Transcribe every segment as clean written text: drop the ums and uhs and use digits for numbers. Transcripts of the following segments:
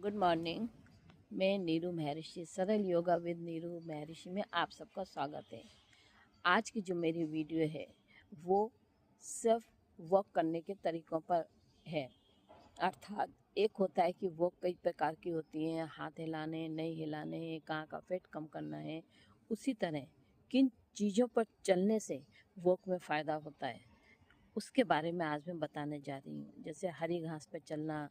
Good morning. मैं नीरू महर्षि, सरल yoga with Neeru महर्षि में आप सबका स्वागत है। आज की जो मेरी वीडियो है वो सिर्फ वॉक करने के तरीक़ों पर है। अर्थात एक होता है कि वॉक कई प्रकार की होती हैं, हाथ हिलाने, नहीं हिलाने, कहाँ का फैट कम करना है। उसी तरह किन चीज़ों पर चलने से वॉक में फ़ायदा होता है उसके बारे में आज मैं बताने जा रही हूँ। जैसे हरी घास पर चलना,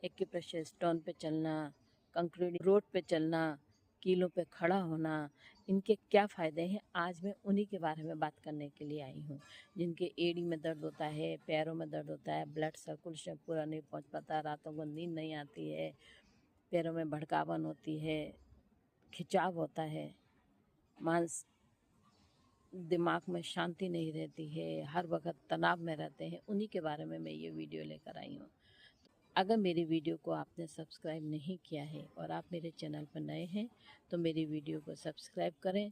एक्यूप्रेशर स्टोन पे चलना, कंक्रीट रोड पे चलना, कीलों पे खड़ा होना, इनके क्या फ़ायदे हैं आज मैं उन्हीं के बारे में बात करने के लिए आई हूँ। जिनके एड़ी में दर्द होता है, पैरों में दर्द होता है, ब्लड सर्कुलेशन पूरा नहीं पहुँच पाता, रातों को नींद नहीं आती है, पैरों में भड़कावन होती है, खिंचाव होता है, मांस दिमाग में शांति नहीं रहती है, हर वक्त तनाव में रहते हैं, उन्हीं के बारे में मैं ये वीडियो लेकर आई हूँ। अगर मेरी वीडियो को आपने सब्सक्राइब नहीं किया है और आप मेरे चैनल पर नए हैं तो मेरी वीडियो को सब्सक्राइब करें,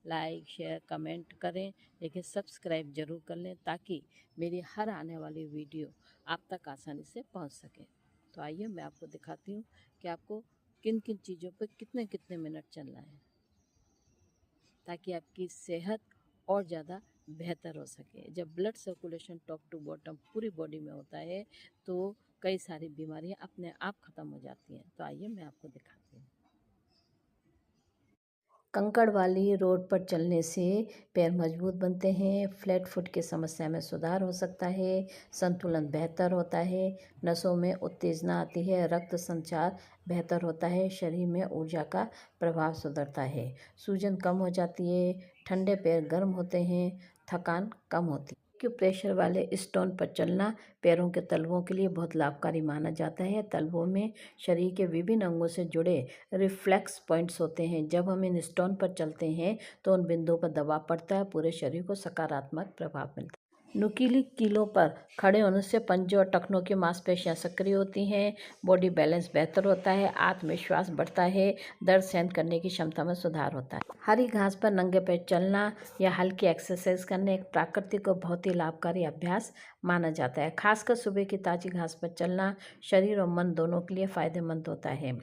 लाइक शेयर कमेंट करें, लेकिन सब्सक्राइब ज़रूर कर लें ताकि मेरी हर आने वाली वीडियो आप तक आसानी से पहुंच सके। तो आइए मैं आपको दिखाती हूँ कि आपको किन किन चीज़ों पर कितने कितने मिनट चलना है ताकि आपकी सेहत और ज़्यादा बेहतर हो सके। जब blood circulation top to bottom पूरी बॉडी में होता है तो कई सारी बीमारियां अपने आप ख़त्म हो जाती हैं। तो आइए मैं आपको दिखाती हूँ। कंकड़ वाली रोड पर चलने से पैर मजबूत बनते हैं, फ्लैट फुट की समस्या में सुधार हो सकता है, संतुलन बेहतर होता है, नसों में उत्तेजना आती है, रक्त संचार बेहतर होता है, शरीर में ऊर्जा का प्रभाव सुधरता है, सूजन कम हो जाती है, ठंडे पैर गर्म होते हैं, थकान कम होती है। एक्यूप्रेशर वाले स्टोन पर चलना पैरों के तलवों के लिए बहुत लाभकारी माना जाता है। तलवों में शरीर के विभिन्न अंगों से जुड़े रिफ्लेक्स पॉइंट्स होते हैं। जब हम इन स्टोन पर चलते हैं तो उन बिंदुओं पर दबाव पड़ता है, पूरे शरीर को सकारात्मक प्रभाव मिलता है। नुकीली कीलों पर खड़े होने से पंजों और टखनों की मांसपेशियां सक्रिय होती हैं, बॉडी बैलेंस बेहतर होता है, आत्मविश्वास बढ़ता है, दर्द सहन करने की क्षमता में सुधार होता है। हरी घास पर नंगे पैर चलना या हल्की एक्सरसाइज करना एक प्राकृतिक और बहुत ही लाभकारी अभ्यास माना जाता है। खासकर सुबह की ताज़ी घास पर चलना शरीर और मन दोनों के लिए फ़ायदेमंद होता है।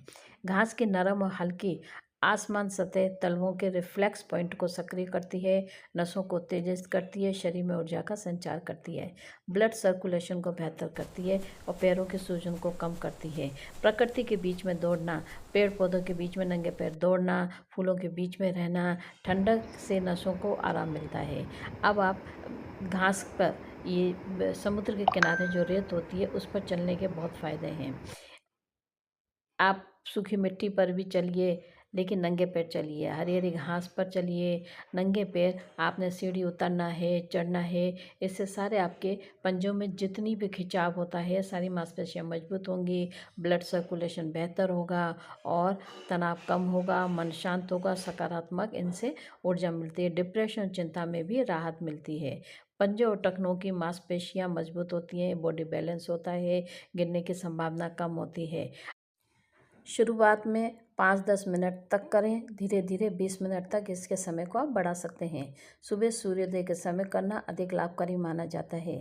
घास की नरम और हल्की आसमान सतह तलवों के रिफ्लेक्स पॉइंट को सक्रिय करती है, नसों को उत्तेजित करती है, शरीर में ऊर्जा का संचार करती है, ब्लड सर्कुलेशन को बेहतर करती है और पैरों के सूजन को कम करती है। प्रकृति के बीच में दौड़ना, पेड़ पौधों के बीच में नंगे पैर दौड़ना, फूलों के बीच में रहना, ठंडक से नसों को आराम मिलता है। अब आप घास पर, ये समुद्र के किनारे जो रेत होती है उस पर चलने के बहुत फ़ायदे हैं। आप सूखी मिट्टी पर भी चलिए लेकिन नंगे पैर चलिए, हरी हरी घास पर चलिए, नंगे पैर आपने सीढ़ी उतरना है, चढ़ना है, इससे सारे आपके पंजों में जितनी भी खिंचाव होता है सारी मांसपेशियां मजबूत होंगी, ब्लड सर्कुलेशन बेहतर होगा और तनाव कम होगा, मन शांत होगा, सकारात्मक इनसे ऊर्जा मिलती है। डिप्रेशन चिंता में भी राहत मिलती है। पंजों और टखनों की मांसपेशियां मजबूत होती हैं, बॉडी बैलेंस होता है, गिरने की संभावना कम होती है। शुरुआत में 5-10 मिनट तक करें, धीरे धीरे 20 मिनट तक इसके समय को आप बढ़ा सकते हैं। सुबह सूर्योदय के समय करना अधिक लाभकारी माना जाता है।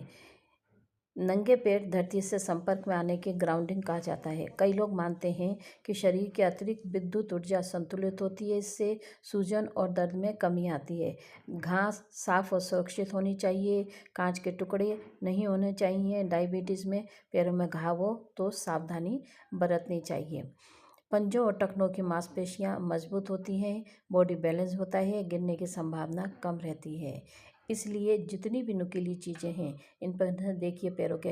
नंगे पैर धरती से संपर्क में आने की ग्राउंडिंग कहा जाता है। कई लोग मानते हैं कि शरीर के अतिरिक्त विद्युत ऊर्जा संतुलित होती है, इससे सूजन और दर्द में कमी आती है। घास साफ और सुरक्षित होनी चाहिए, कांच के टुकड़े नहीं होने चाहिए। डायबिटीज़ में पैरों में घाव हो तो सावधानी बरतनी चाहिए। पंजों और टखनों की मांसपेशियां मजबूत होती हैं, बॉडी बैलेंस होता है, गिरने की संभावना कम रहती है। इसलिए जितनी भी नुकीली चीज़ें हैं इन पर देखिए, पैरों के